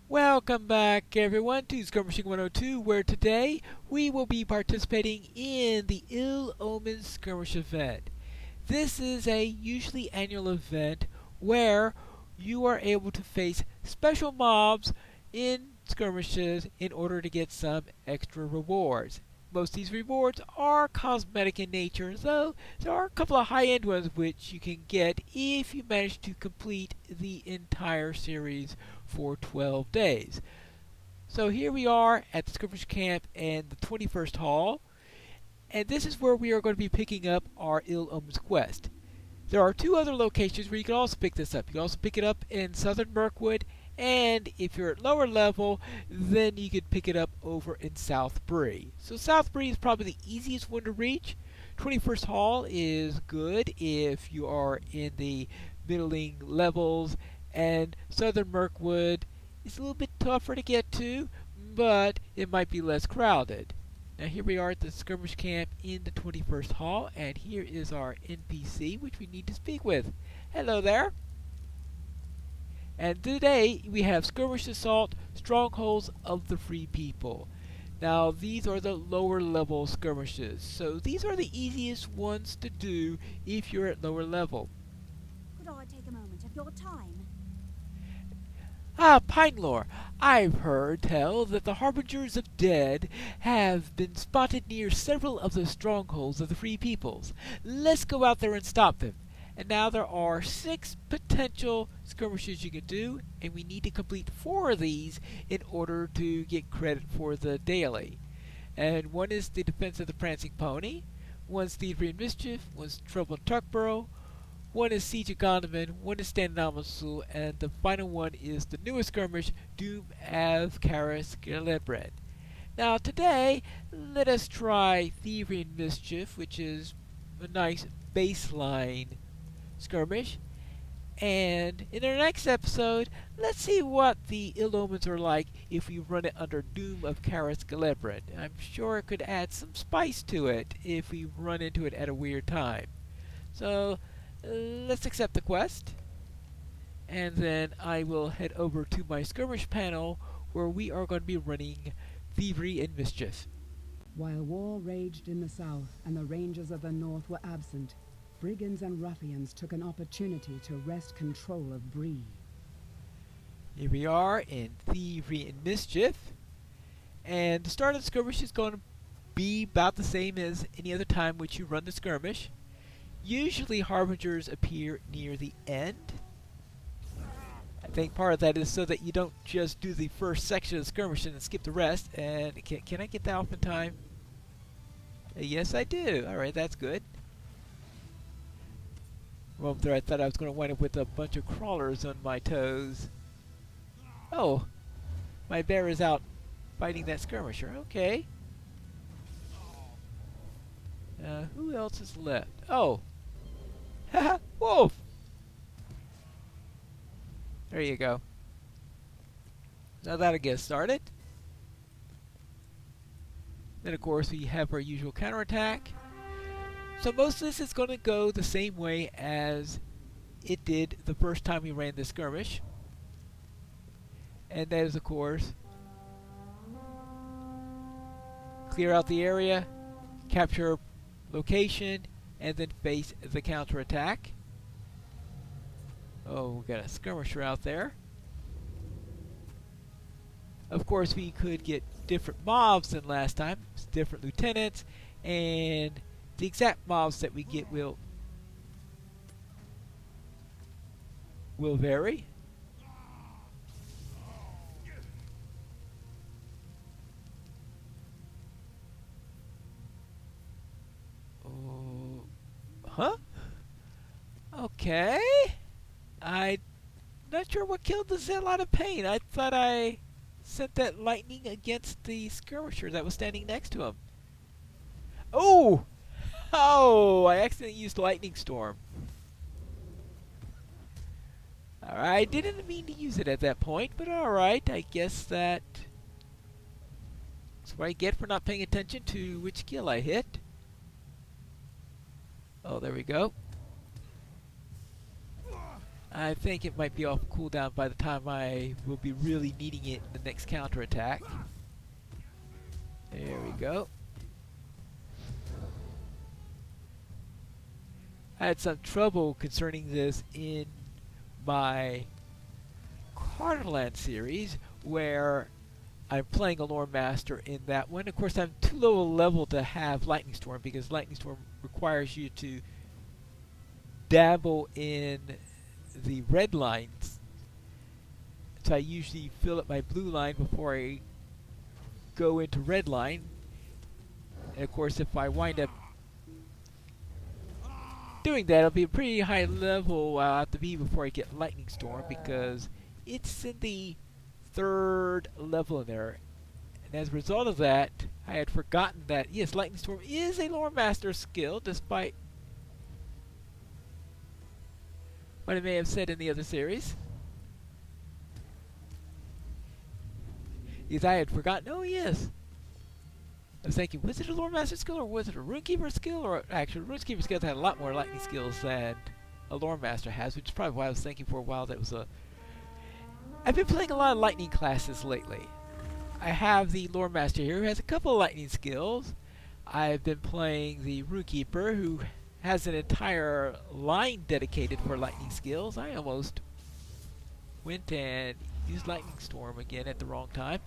Welcome back everyone to Skirmishing 102, where today we will be participating in the Ill Omen Skirmish event. This is a usually annual event where you are able to face special mobs in skirmishes in order to get some extra rewards. Most of these rewards are cosmetic in nature, though there are a couple of high-end ones which you can get if you manage to complete the entire series for 12 days. So here we are at the skirmish camp in the 21st Hall, and this is where we are going to be picking up our Ill Omens quest. There are two other locations where you can also pick this up. You can also pick it up in Southern Mirkwood, and if you're at lower level, then you could pick it up over in South Bree. So South Bree is probably the easiest one to reach. 21st Hall is good if you are in the middling levels, and Southern Mirkwood is a little bit tougher to get to, but it might be less crowded. Now here we are at the skirmish camp in the 21st Hall, and here is our NPC, which we need to speak with. Hello there. And today we have Skirmish Assault, Strongholds of the Free People. Now these are the lower level skirmishes, so these are the easiest ones to do if you're at lower level. Could I take a moment of your time? Ah, Pinelore, I've heard tell that the Harbingers of Dead have been spotted near several of the strongholds of the Free Peoples. Let's go out there and stop them. And now there are 6 potential skirmishes you can do, and we need to complete 4 of these in order to get credit for the daily. And one is the Defense of the Prancing Pony, one's Thievery and Mischief, one's Trouble in Tuckborough, one is Siege of Gondoman, one is Stand Namasul, and the final one is the newest skirmish, Doom of Karis Gelebred. Now today, let us try Thievery and Mischief, which is a nice baseline skirmish. And in our next episode, let's see what the Ill Omens are like if we run it under Doom of Karis Gelebred. I'm sure it could add some spice to it if we run into it at a weird time. So let's accept the quest, and then I will head over to my skirmish panel where we are going to be running Thievery and Mischief. While war raged in the south and the rangers of the north were absent, brigands and ruffians took an opportunity to wrest control of Bree. Here we are in Thievery and Mischief, and the start of the skirmish is going to be about the same as any other time which you run the skirmish. Usually Harbingers appear near the end. I think part of that is so that you don't just do the first section of the skirmish and then skip the rest. And can I get that off in time? Yes, I do. Alright, that's good. Well, there I thought I was going to wind up with a bunch of crawlers on my toes. Oh, my bear is out fighting that skirmisher. Okay. Who else is left? Oh! Haha! Wolf! There you go. Now that'll get started. Then of course we have our usual counterattack. So most of this is going to go the same way as it did the first time we ran this skirmish. And that is of course clear out the area, capture location, and then face the counterattack. Oh, we got a skirmisher out there. Of course, we could get different mobs than last time, different lieutenants, and the exact mobs that we get will vary. Huh? Okay. I'm not sure what killed the Zeal out of pain. I thought I sent that lightning against the skirmisher that was standing next to him. Oh! Oh! I accidentally used lightning storm. Alright, I didn't mean to use it at that point, but alright, I guess that's what I get for not paying attention to which skill I hit. Oh, there we go. I think it might be off cooldown by the time I will be really needing it in the next counterattack. There we go. I had some trouble concerning this in my Carterland series, where I'm playing a Lore Master in that one. Of course, I'm too low a level to have Lightning Storm, because Lightning Storm requires you to dabble in the red lines. So I usually fill up my blue line before I go into red line. And of course, if I wind up doing that, it'll be a pretty high level I'll have to be before I get Lightning Storm, because it's in the 3rd level in there. And as a result of that, I had forgotten that, yes, Lightning Storm is a Lore Master skill, despite what I may have said in the other series. Because I had forgotten, oh yes. I was thinking, was it a Lore Master skill, or was it a Runekeeper skill? Or actually, Runekeeper skills had a lot more lightning skills than a Lore Master has, which is probably why I was thinking for a while that was a... I've been playing a lot of lightning classes lately. I have the Lore Master here who has a couple of lightning skills. I've been playing the Runekeeper who has an entire line dedicated for lightning skills. I almost went and used Lightning Storm again at the wrong time.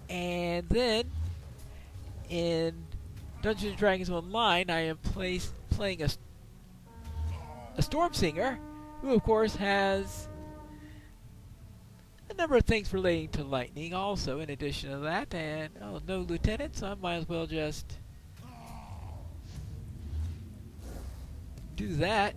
And then in Dungeons & Dragons Online, I am playing a Storm Singer, who of course has a number of things relating to lightning also in addition to that. And oh, no lieutenant, so I might as well just do that,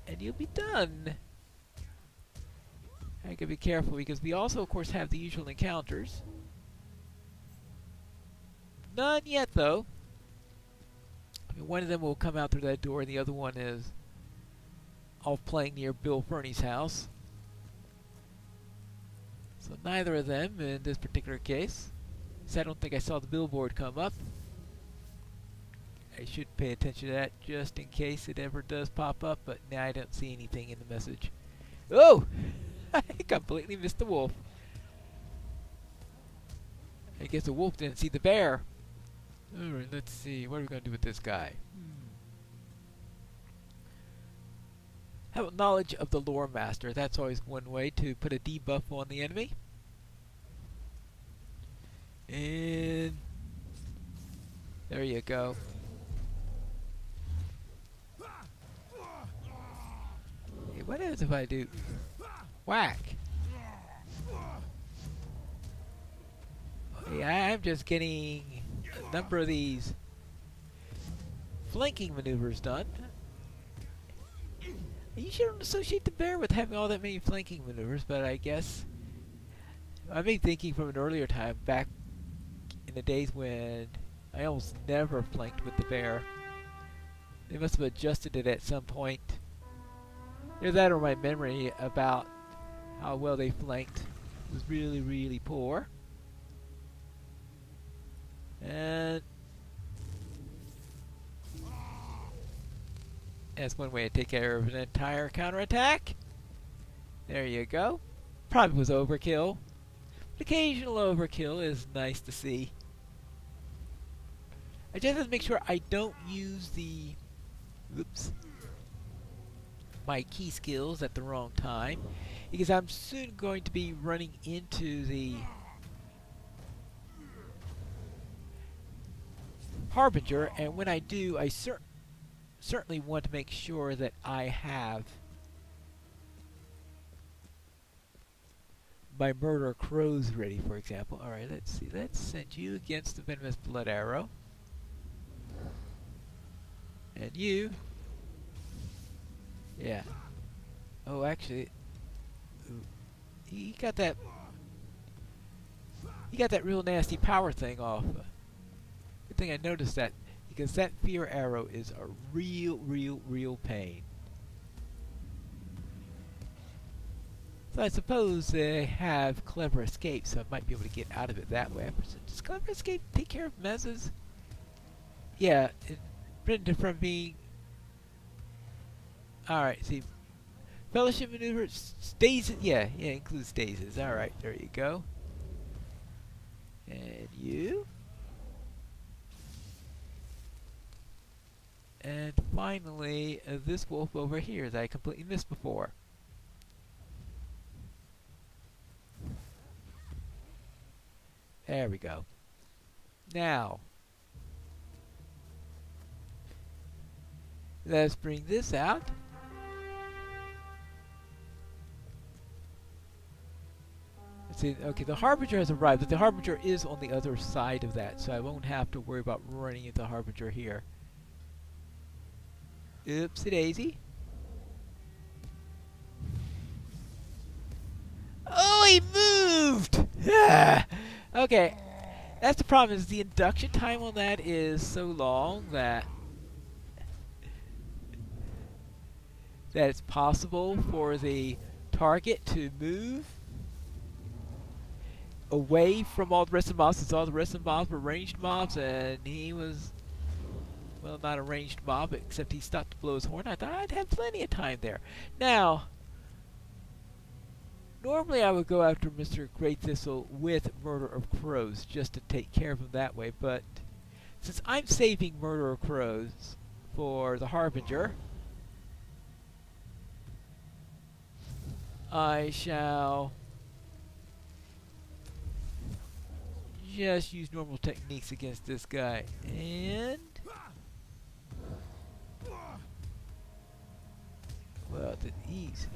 and you'll be done. I gotta be careful, because we also of course have the usual encounters. None yet though. I mean, one of them will come out through that door, and the other one is off playing near Bill Fernie's house. So neither of them in this particular case. So I don't think I saw the billboard come up. I should pay attention to that just in case it ever does pop up, but now I don't see anything in the message. Oh! I completely missed the wolf. I guess the wolf didn't see the bear. Alright, let's see. What are we going to do with this guy? Have knowledge of the Lore Master. That's always one way to put a debuff on the enemy. And there you go. Hey, what happens if I do whack? Yeah, I'm just getting a number of these flanking maneuvers done. You shouldn't associate the bear with having all that many flanking maneuvers, but I guess I've been thinking from an earlier time, back in the days when I almost never flanked with the bear. They must have adjusted it at some point. Either that or my memory about how well they flanked was really, really poor. And that's one way to take care of an entire counterattack. There you go. Probably was overkill. But occasional overkill is nice to see. I just have to make sure I don't use the my key skills at the wrong time, because I'm soon going to be running into the Harbinger, and when I do, I certainly want to make sure that I have my Murder Crows ready, for example. Alright, let's see. Let's send you against the Venomous Blood Arrow. And you... yeah. Oh, actually... ooh, he got that... he got that real nasty power thing off. Good thing I noticed that, because that Fear Arrow is a real pain. So I suppose they have Clever Escape, so I might be able to get out of it that way. Does Clever Escape take care of messes? Yeah, it prevented from being Alright, see. Fellowship maneuvers, stasis, yeah, includes stasis. Alright, there you go. And you. And finally, this wolf over here that I completely missed before. There we go. Now, let's bring this out. Let's see, okay, the Harbinger has arrived, but the Harbinger is on the other side of that, so I won't have to worry about running into the Harbinger here. Oopsie daisy. Oh, he moved! Okay, that's the problem, is the induction time on that is so long that it's possible for the target to move away from all the rest of the mobs, since all the rest of the mobs were ranged mobs, and he was, well, not a ranged mob, except he stopped to blow his horn. I thought I'd have plenty of time there. Now, normally I would go after Mr. Great Thistle with Murder of Crows, just to take care of him that way, but since I'm saving Murder of Crows for the Harbinger, I shall just use normal techniques against this guy. And well, he's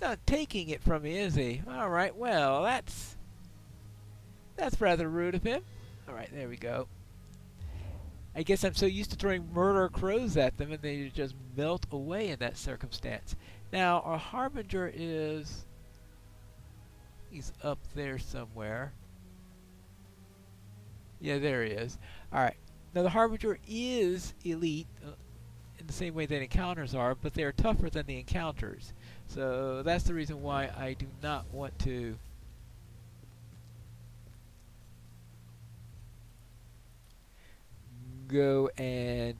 not taking it from me, is he? All right. Well, that's rather rude of him. All right, there we go. I guess I'm so used to throwing murder crows at them, and they just melt away in that circumstance. Now, our Harbinger is... he's up there somewhere. Yeah, there he is. Alright. Now, the Harbinger is elite in the same way that encounters are, but they are tougher than the encounters. So, that's the reason why I do not want to go and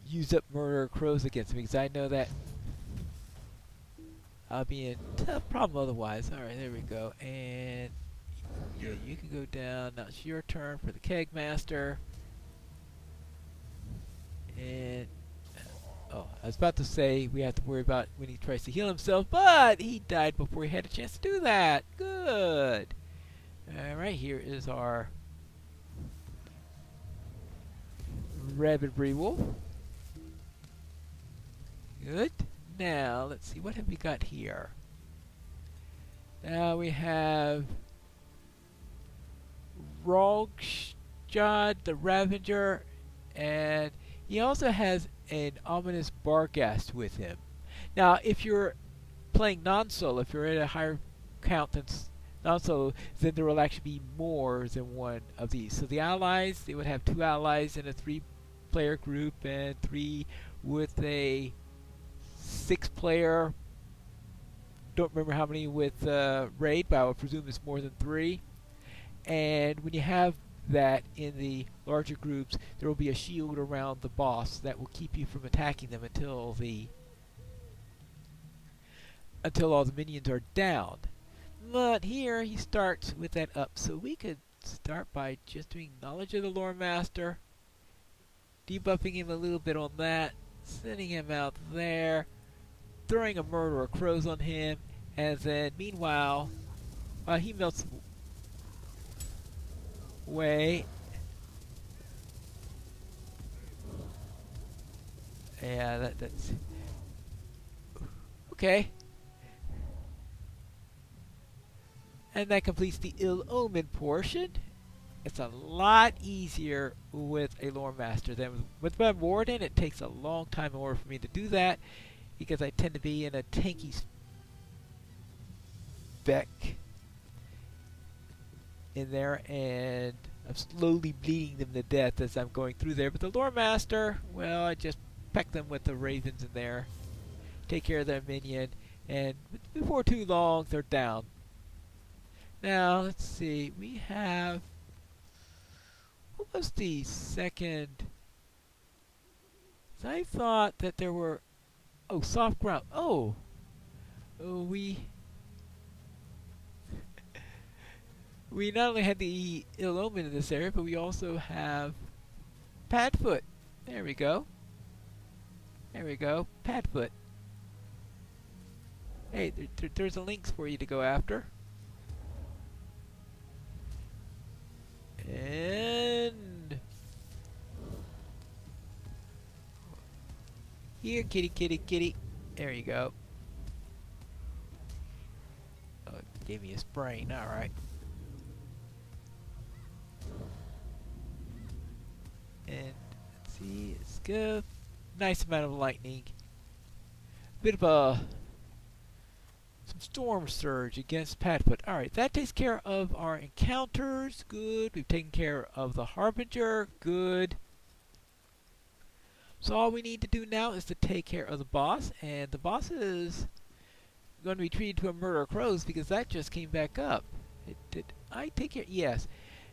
use up murder crows against me, because I know that I'll be in tough problem otherwise. Alright, there we go. And yeah, you can go down. Now it's your turn for the Keg Master. And oh, I was about to say we have to worry about when he tries to heal himself, but he died before he had a chance to do that. Good. Alright, here is our Rabid Bree Wolf. Good. Now, let's see, what have we got here? Now we have Rogstad, the Ravager, and he also has an ominous Barghast with him. Now, if you're playing non-solo, if you're at a higher count than non-solo, then there will actually be more than one of these. So the allies, they would have 2 allies in a 3-player group, and 3 with a 6-player. Don't remember how many with raid, but I would presume it's more than 3. And when you have that in the larger groups, there will be a shield around the boss that will keep you from attacking them until all the minions are down. But here he starts with that up, so we could start by just doing Knowledge of the Lore Master, debuffing him a little bit on that, sending him out there, throwing a Murder of Crows on him, and then meanwhile, while he melts away, yeah, that's okay. And that completes the Ill Omen portion. It's a lot easier with a Lore Master than with my Warden. It takes a long time in order for me to do that, because I tend to be in a tanky spec in there, and I'm slowly bleeding them to death as I'm going through there. But the Lore Master, well, I just peck them with the ravens in there, take care of their minion, and before too long, they're down. Now, let's see, we have... what was the second So I thought that there were... Oh, soft ground. We not only had the ill omen in this area, but we also have Padfoot. There we go. There we go. Padfoot. Hey, there's a lynx for you to go after. And... Here, kitty, kitty, kitty. There you go. Oh, it gave me a sprain. Alright. And let's see, it's good. Nice amount of lightning. Bit of some storm surge against Padfoot. Alright, that takes care of our encounters. Good. We've taken care of the Harbinger. Good. So all we need to do now is to take care of the boss. And the boss is going to be treated to a murder of crows because that just came back up. Did I take care? Yes.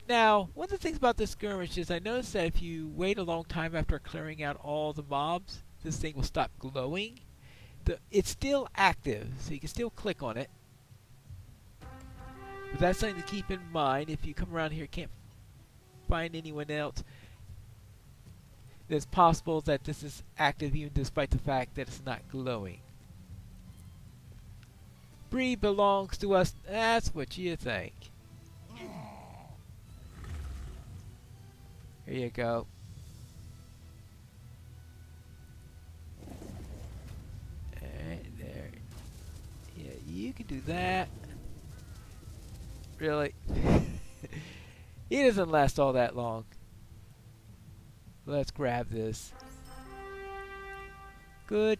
Now, one of the things about this skirmish is I noticed that if you wait a long time after clearing out all the mobs, this thing will stop glowing. It's still active, so you can still click on it. But that's something to keep in mind. If you come around here and can't find anyone else, it's possible that this is active even despite the fact that it's not glowing. Bree belongs to us. That's what you think. Here you go. Alright, there. Yeah, you can do that. Really? He doesn't last all that long. Let's grab this. Good.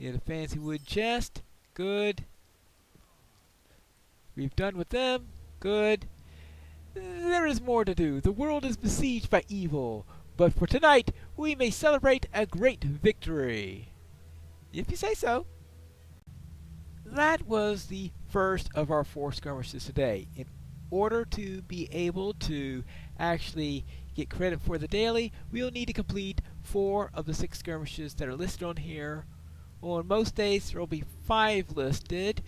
Get a fancy wood chest. Good. We've done with them. Good. There is more to do. The world is besieged by evil. But for tonight, we may celebrate a great victory. If you say so. That was the first of our 4 skirmishes today. In order to be able to actually get credit for the daily, we'll need to complete 4 of the 6 skirmishes that are listed on here. On most days, there will be 5 listed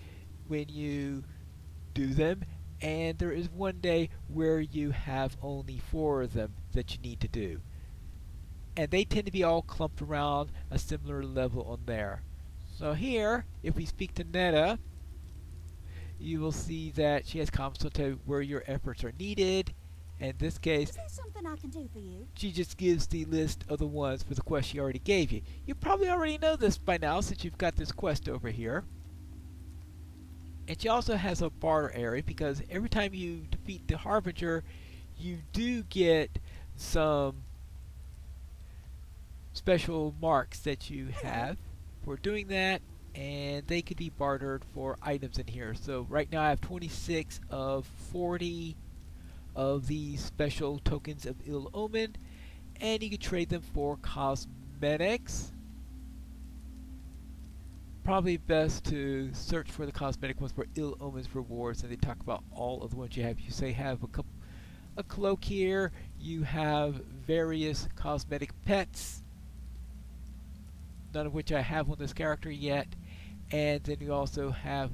when you do them, and there is one day where you have only 4 of them that you need to do. And they tend to be all clumped around a similar level on there. So here, if we speak to Netta, you will see that she has comments on to where your efforts are needed. In this case, Is there something I can do for you? she just gives the list of the ones for the quest she already gave you. You probably already know this by now since you've got this quest over here. And she also has a barter area because every time you defeat the Harbinger, you do get some special marks that you have for doing that, and they could be bartered for items in here. So right now I have 26 of 40 of these special tokens of ill omen, and you can trade them for cosmetics. Probably best to search for the cosmetic ones for ill omens rewards, and they talk about all of the ones you have. You say have a cloak here, you have various cosmetic pets, none of which I have on this character yet, and then you also have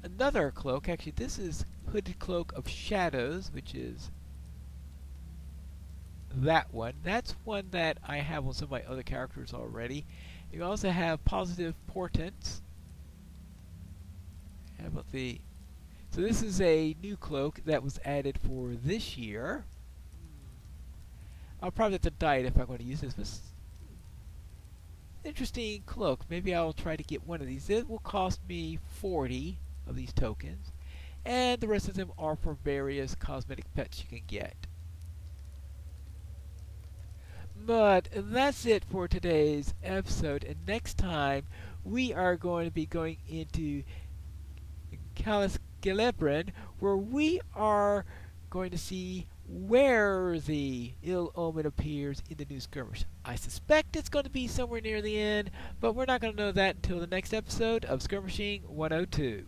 another cloak. Actually, this is Hooded Cloak of Shadows, which is that one. That's one that I have on some of my other characters already. You also have Positive Portents. How about the... So this is a new cloak that was added for this year. I'll probably have to dye it if I'm going to use this. This interesting cloak. Maybe I'll try to get one of these. It will cost me 40 of these tokens, and the rest of them are for various cosmetic pets you can get. But that's it for today's episode, and next time we are going to be going into Caliscelebrin, where we are going to see where the ill omen appears in the new skirmish. I suspect it's going to be somewhere near the end, but we're not going to know that until the next episode of Skirmishing 102.